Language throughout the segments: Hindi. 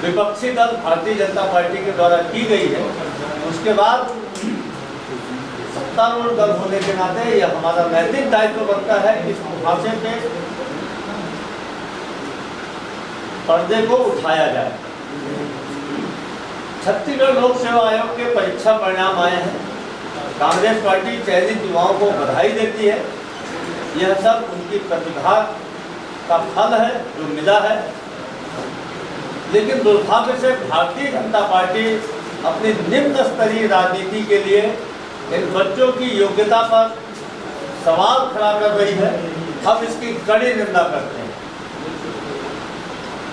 विपक्षी दल भारतीय जनता पार्टी के द्वारा की गई है, उसके बाद सत्तारूढ़ दल होने के नाते यह हमारा नैतिक दायित्व बनता है कि इस मुहावजे पे पर्दे को उठाया जाए। छत्तीसगढ़ लोक सेवा आयोग के परीक्षा परिणाम आए हैं। कांग्रेस पार्टी चयनित युवाओं को बधाई देती है। यह सब उनकी प्रतिभा का फल है जो मिला है, लेकिन दुर्भाग्य से भारतीय जनता पार्टी अपनी निम्न स्तरीय राजनीति के लिए इन बच्चों की योग्यता पर सवाल खड़ा कर रही है। हम इसकी कड़ी निंदा करते हैं।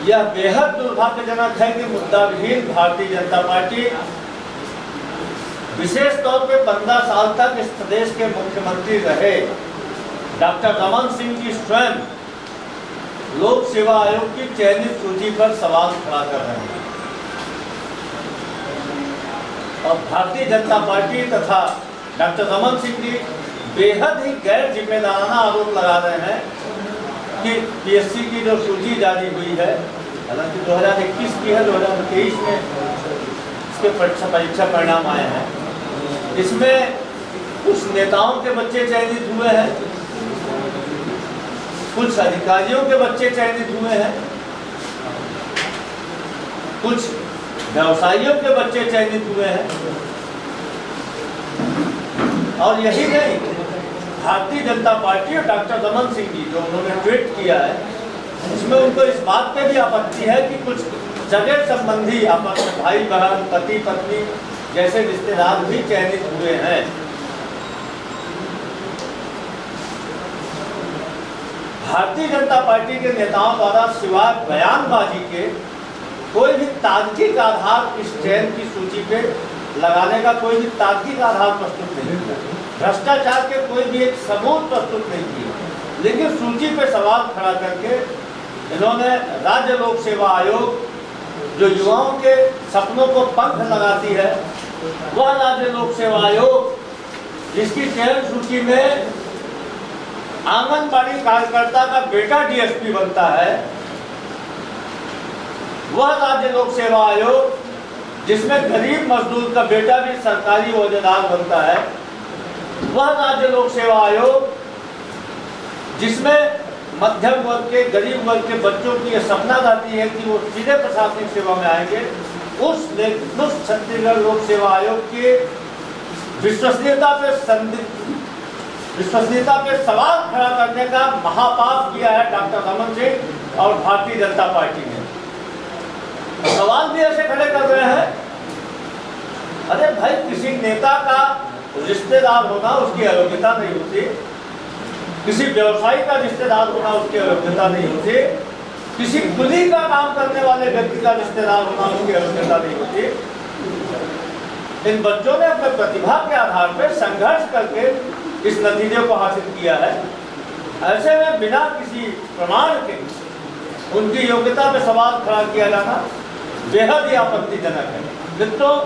यह बेहद दुर्भाग्यजनक है कि मुद्दाविहीन भारतीय जनता पार्टी विशेष तौर पे 15 साल तक इस प्रदेश के मुख्यमंत्री रहे डॉक्टर रमन सिंह जी स्वयं लोक सेवा आयोग की चयनित सूची पर सवाल खड़ा कर रहे हैं और भारतीय जनता पार्टी तथा डॉक्टर रमन सिंह जी बेहद ही गैर जिम्मेदाराना आरोप लगा रहे हैं कि पीएससी की जो सूची जारी हुई है, हालांकि 2021 की है, 2023 में इसके परीक्षा परिणाम आए हैं, इसमें कुछ नेताओं के बच्चे चयनित हुए हैं, कुछ अधिकारियों के बच्चे चयनित हुए हैं, कुछ व्यवसायियों के बच्चे चयनित हुए हैं। और यही नहीं, भारतीय जनता पार्टी और डॉक्टर रमन सिंह जी जो उन्होंने ट्वीट किया है, उसमें उनको इस बात पे भी आपत्ति है कि कुछ जगह संबंधी आपस में भाई बहन पति पत्नी जैसे रिश्तेदार भी चयनित हुए हैं। भारतीय जनता पार्टी के नेताओं द्वारा सिवाय बयानबाजी के कोई भी तार्किक आधार इस चयन की सूची पे लगाने का कोई भी तार्किक आधार प्रस्तुत नहीं किया। भ्रष्टाचार के कोई भी एक सबूत प्रस्तुत नहीं किए, लेकिन सूची पे सवाल खड़ा करके इन्होंने राज्य लोक सेवा आयोग जो युवाओं के सपनों को पंख लगाती है, वह राज्य लोक सेवा आयोग जिसकी चयन सूची में आंगनबाड़ी कार्यकर्ता का बेटा डीएसपी बनता है, वह राज्य लोक सेवा आयोग जिसमें गरीब मजदूर का बेटा भी सरकारी ओहदेदार बनता है, वह राज्य लोक सेवा आयोग जिसमें मध्यम वर्ग के गरीब वर्ग के बच्चों की यह सपना रहती है कि वो सीधे प्रशासनिक सेवा में आएंगे, उस छत्तीसगढ़ लोक सेवा आयोग की विश्वसनीयता पे सवाल खड़ा करने का महापाप किया है डॉक्टर रमन सिंह और भारतीय जनता पार्टी ने। सवाल भी ऐसे खड़े कर रहे हैं, अरे भाई किसी नेता का रिश्तेदार होना उसकी अयोग्यता नहीं होती, किसी व्यवसायी का रिश्तेदार होना उसकी अयोग्यता नहीं होती, किसी कुली का काम करने वाले व्यक्ति का रिश्तेदार होना उसकी अयोग्यता नहीं होती। इन बच्चों ने अपने प्रतिभा के आधार पर संघर्ष करके इस नतीजे को हासिल किया है। ऐसे में बिना किसी प्रमाण के उनकी योग्यता पे सवाल खड़ा किया जाना बेहद ही आपत्तिजनक है। मित्रों,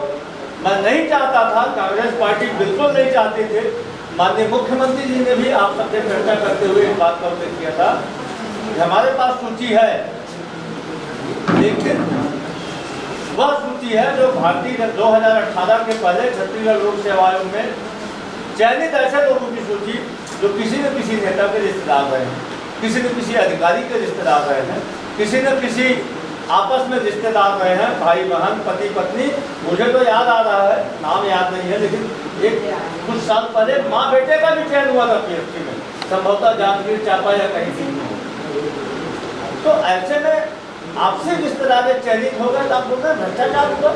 मैं नहीं चाहता था, कांग्रेस पार्टी बिल्कुल नहीं चाहती थे, माननीय मुख्यमंत्री जी ने भी आप सबसे चर्चा करते हुए इस बात का उल्लेख किया था कि हमारे पास सूची है, लेकिन वह सूची है जो भारतीय 2018 के पहले छत्तीसगढ़ लोक सेवा आयोग में चयनित ऐसे लोगों की सूची जो किसी न किसी नेता के रिश्तेदार रहे हैं, किसी न किसी अधिकारी के रिश्तेदार रहे हैं, किसी न किसी आपस में रिश्तेदार रहे हैं, भाई बहन पति पत्नी। मुझे तो याद आ रहा है, नाम याद नहीं है, लेकिन एक कुछ साल पहले माँ बेटे का भी चयन हुआ था पीएससी में, संभवतः जांजगीर चांपा या कहीं भी। तो ऐसे में आपसे रिश्तेदार चयनित हो गए तो आप बोल रहे हैं भ्रष्टाचार हुआ।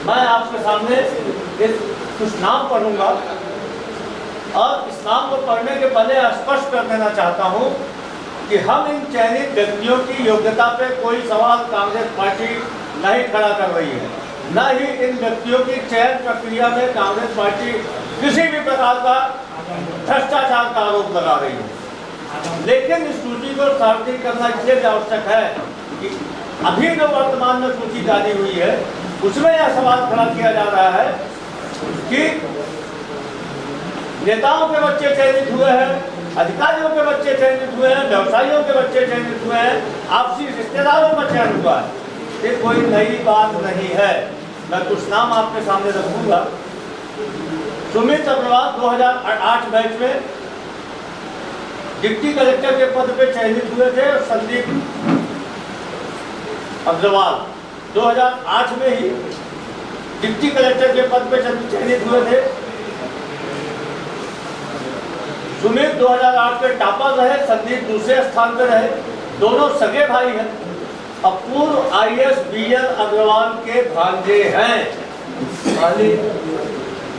मैं आपके सामने कुछ नाम पढ़ूंगा और इस नाम को पढ़ने के पहले स्पष्ट कर देना चाहता हूँ कि हम इन चयनित व्यक्तियों की योग्यता पे कोई सवाल कांग्रेस पार्टी नहीं खड़ा कर रही है, न ही इन व्यक्तियों की चयन प्रक्रिया में कांग्रेस पार्टी किसी भी प्रकार का भ्रष्टाचार का आरोप लगा रही है। लेकिन इस सूची को सार्वजनिक करना इसलिए आवश्यक है कि अभी जो वर्तमान में सूची जारी हुई है उसमें यह सवाल खड़ा किया जा रहा है कि नेताओं के बच्चे चयनित हुए हैं, अधिकारियों के बच्चे चयनित हुए हैं, व्यवसायियों के बच्चे चयनित हुए हैं, आपसी रिश्तेदारों का चयन हुआ है। ये कोई नई बात नहीं है। मैं कुछ नाम आपके सामने रखूंगा। सुमित अग्रवाल 2008 बैच में डिप्टी कलेक्टर के पद पे चयनित हुए थे और संदीप अग्रवाल 2008 में ही डिप्टी कलेक्टर के पद पे चयनित हुए थे। सुमित 2008 के टॉपर रहे, संदीप दूसरे स्थान पर रहे। दोनों सगे भाई हैं। पूर्व IAS BL अग्रवाल के भांजे हैं।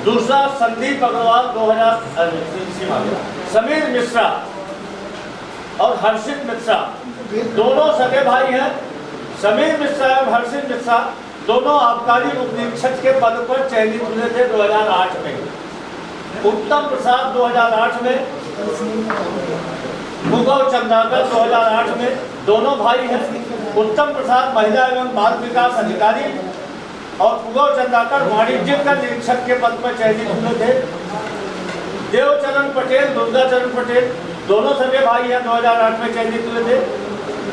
दूसरा संदीप अग्रवाल 2000 समीर मिश्रा और हर्षित मिश्रा दोनों सगे भाई हैं। समीर मिश्रा और हर्षित मिश्रा दोनों आबकारी उप निरीक्षक के पद पर चयनित हुए थे 2008 में। उत्तम प्रसाद 2008 में, भूगव चंद्राकर 2008 में, दोनों भाई हैं। उत्तम प्रसाद महिला एवं बाल विकास अधिकारी और भूगव चंद्राकर वाणिज्यिक कर निरीक्षक के पद पर चयनित हुए थे। देवचरण पटेल, दुर्गाचरण पटेल दोनों सगे भाई हैं, 2008 में चयनित हुए थे।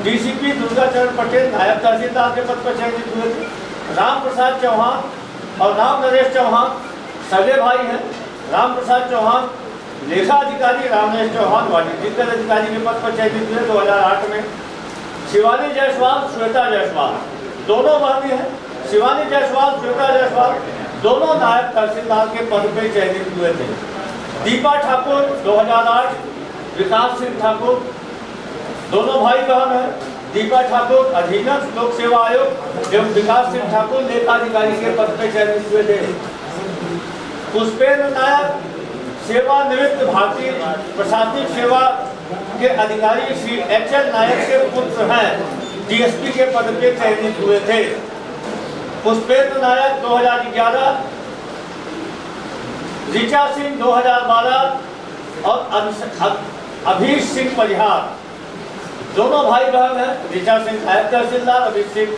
DCP दुर्गाचरण पटेल नायब तहसीलदार के पद पर चयनित हुए थे। राम प्रसाद चौहान और राम नरेश चौहान सगे भाई हैं। राम प्रसाद चौहान लेखा अधिकारी, राम नरेश चौहान वाणिज्यिक कर अधिकारी के पद पर चयनित हुए 2008 में। शिवानी जायसवाल, श्वेता जायसवाल दोनों बहनी हैं। शिवानी जायसवाल, श्वेता जायसवाल दोनों नायब तहसीलदार के पद पर चयनित हुए थे। दीपा ठाकुर 2008, विकास सिंह ठाकुर दोनों भाई बहन हैं। दीपा ठाकुर अधीनस्थ लोक सेवा आयोग एवं विकास सिंह ठाकुर लेखाधिकारी के पद पर चयनित हुए थे। पुष्पेंद्र नायक सेवानिवृत्त भारतीय प्रशासनिक सेवा के अधिकारी श्री HL नायक के पुत्र हैं। DSP के पद पर चयनित हुए थे। पुष्पेंद्र नायक 2011, ऋचा सिंह 2012 और अभीश सिंह परिहार दोनों भाई बहन हैं। ऋचा सिंह नायब तहसीलदार, अभीश सिंह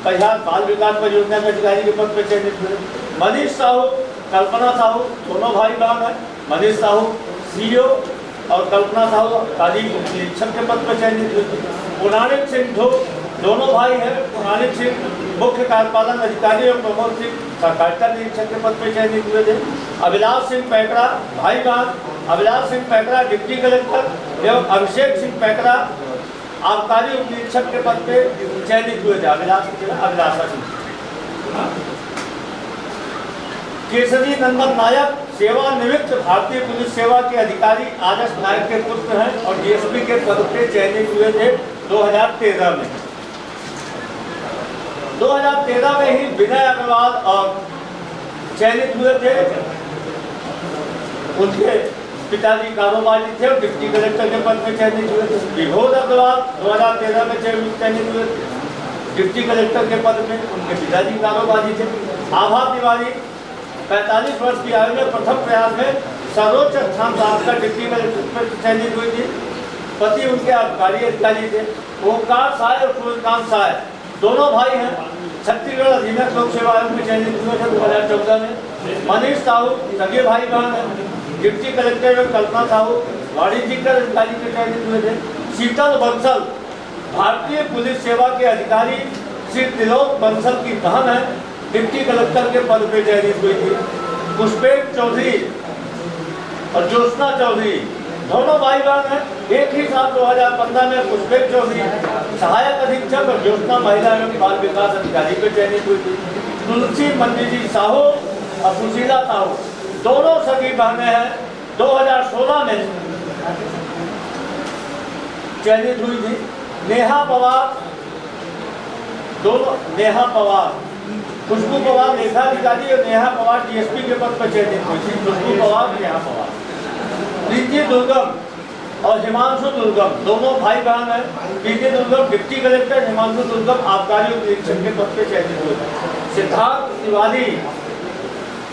परिहार बाल विकास परियोजना के अधिकारी के पद पर चयनित हुए। मनीष साहू, कल्पना साहू दोनों भाई बहन हैं। मनीष साहू CEO और कल्पना साहू तालीम निरीक्षक के पद पर चयनित हुए। पुराणिक सिंह दोनों भाई हैं। पुराणिक सिंह मुख्य कार्यपालन अधिकारी और प्रमोद सिंह सहकारिता निरीक्षक के पद पर चयनित हुए थे। अभिलाष सिंह पैकरा भाई बहन, अभिलाष सिंह पैकरा डिप्टी कलेक्टर एवं अभिषेक सिंह पैकरा आबकारी उप निरीक्षक के पद पे चयनित हुए थे। अभिलाषा सिंह। केसरी नंदन नायक सेवानिवृत्त भारतीय पुलिस सेवा के अधिकारी आदर्श नायक के पुत्र हैं और DSP के पद पे चयनित हुए थे 2013 में। 2013 में ही विनय अग्रवाल और चयनित हुए थे। उनके पिताजी कारोबारी थे और डिप्टी कलेक्टर के पद पे चयनित हुए थे। विभोद अग्रवाल 2013 में चयनित हुए थे डिप्टी कलेक्टर के पद में। उनके पिताजी कारोबारी थे। आभा तिवारी 45 वर्ष की आयु में प्रथम प्रयास में सर्वोच्च स्थान प्राप्त कर डिप्टी कलेक्टर पर चयनित हुई थी। पति उनके आबकारी अधिकारी थे। ओंकार साय और सूर्यकांत साय दोनों भाई हैं। छत्तीसगढ़ अधीनस्थ लोक सेवा आयोग में चयनित हुए थे 2014 में। मनीष साहू सगे भाई बहन हैं। डिप्टी कलेक्टर एवं कल्पना साहू वाणिज्यिक कर अधिकारी के चयनित हुए थे। शीतल बंसल भारतीय पुलिस सेवा के अधिकारी श्री त्रिलोक बंसल की बहन है। डिप्टी कलेक्टर के पद पर चयनित हुई थी। पुष्पेंद्र चौधरी और ज्योत्सना चौधरी दोनों भाई बहन हैं। एक ही साल 2015 में पुष्पेंद्र चौधरी सहायक अधीक्षक और ज्योत्सना महिला एवं बाल विकास अधिकारी पर चयनित हुई थी। तुलसी मंदिजी साहू और सुशीला साहू दोनों सगी बहनें हैं। 2016 में चयनित हुई थी। नेहा पवार दोनों, नेहा पवार खुशबू पवार लेखा अधिकारी और नेहा पवार DSP के पद पर चयनित हुई थी। खुशबू पवार, नेहा पवार। प्रीति दुर्गम और हिमांशु दुर्गम दोनों भाई बहन हैं। प्रीति दुर्गम डिप्टी कलेक्टर, हिमांशु दुर्गम आबकारी उप निरीक्षक के पद पर चयनित हुए थे। सिद्धार्थ तिवारी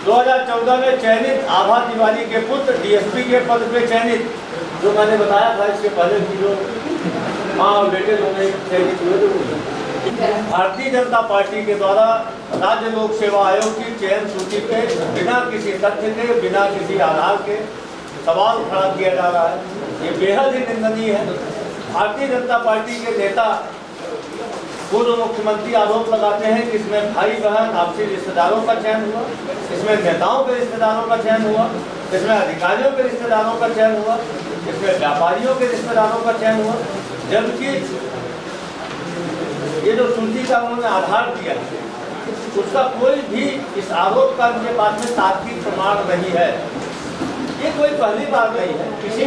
2014 में चयनित। आभा तिवारी के पुत्र DSP के पद पर चयनित। जो मैंने बताया था इसके पहले की जो माँ और बेटे दोनों चयनित हुए थे। भारतीय जनता पार्टी के द्वारा राज्य लोक सेवा आयोग की चयन सूची पे बिना किसी तथ्य के, बिना किसी आधार के सवाल खड़ा किया जा रहा है। ये बेहद ही निंदनीय है। भारतीय जनता पार्टी के नेता पूर्व मुख्यमंत्री आरोप लगाते हैं कि इसमें भाई बहन आपसी रिश्तेदारों का चयन हुआ, इसमें नेताओं के रिश्तेदारों का चयन हुआ, इसमें अधिकारियों के रिश्तेदारों का चयन हुआ, इसमें व्यापारियों के रिश्तेदारों का चयन हुआ, जबकि ये जो सूची का उन्होंने आधार दिया उसका कोई भी इस आरोप का उनके पास में तार्किक प्रमाण नहीं है। ये कोई पहली बात नहीं है किसी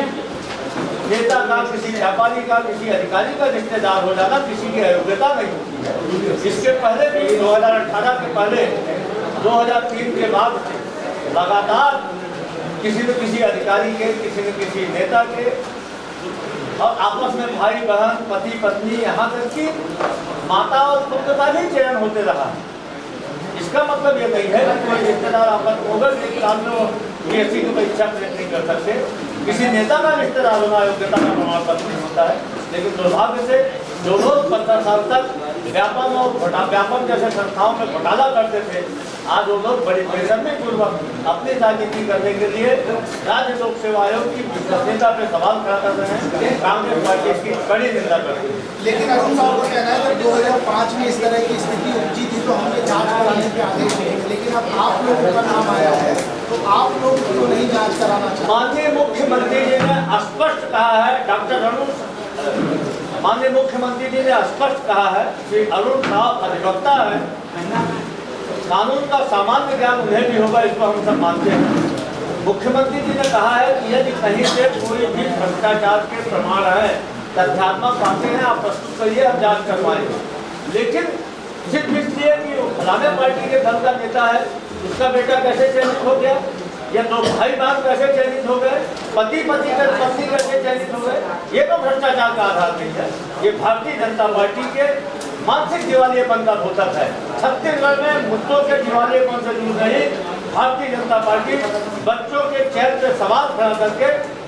नेता का, किसी व्यापारी का, किसी अधिकारी का रिश्तेदार हो जाना किसी की अयोग्यता नहीं होती है। इसके पहले भी 2018 के पहले 2003 के बाद से लगातार किसी न किसी अधिकारी के, किसी न किसी नेता के और आपस में भाई बहन, पति पत्नी, यहाँ तक कि माता और पुत्र का भी चयन होते रहा। इसका मतलब ये नहीं है कि कोई रिश्तेदार आपस में ऐसी की परीक्षा नहीं कर सकते। किसी नेता का रिश्तेदार होना योग्यता का प्रमाण पत्र नहीं होता है। लेकिन दुर्भाग्य से जो लोग 15 साल तक व्यापम और व्यापम जैसे संस्थाओं में घोटाला करते थे, आज वो लोग बड़ी बेशर्मी पूर्वक अपनी राजनीति करने के लिए राज्य लोक सेवा आयोग की विश्वसनीयता पे सवाल खड़ा कर रहे हैं। कांग्रेस पार्टी इसकी कड़ी निंदा करती है। लेकिन अरुण साहब का कहना है कि 2005 में इस तरह की स्थिति उपजी थी तो हमने जांच कराने के आदेश दिए, लेकिन अब आप लोगों का नाम आया है तो आप लोग क्यों नहीं जांच कराना चाहते? माननीय मुख्यमंत्री जी ने स्पष्ट कहा है, डॉक्टर अरुण माननीय मुख्यमंत्री जी ने स्पष्ट कहा है कि अरुण साहब अधिवक्ता है, कानून का सामान्य ज्ञान उन्हें भी होगा, इसको हम सब मानते हैं। मुख्यमंत्री जी ने कहा है कि यदि कहीं से कोई भी भ्रष्टाचार के प्रमाण है, तथ्यात्मक बातें हैं, आप प्रस्तुत करिए, आप जांच करवाएंगे। लेकिन सिर्फ इसलिए कि वो फलाने पार्टी के दल का नेता है, उसका बेटा कैसे चयनित हो गया, या दो भाई बहन कैसे चयनित हो गए, पति का पत्नी कैसे चयनित हो गए, ये तो भ्रष्टाचार का आधार नहीं है। ये भारतीय जनता पार्टी के मानसिक दिवालियेपन का द्योतक है। छत्तीसगढ़ में मुद्दों के दिवालियेपन से दूर नहीं, भारतीय जनता पार्टी बच्चों के चयन पे सवाल खड़ा करके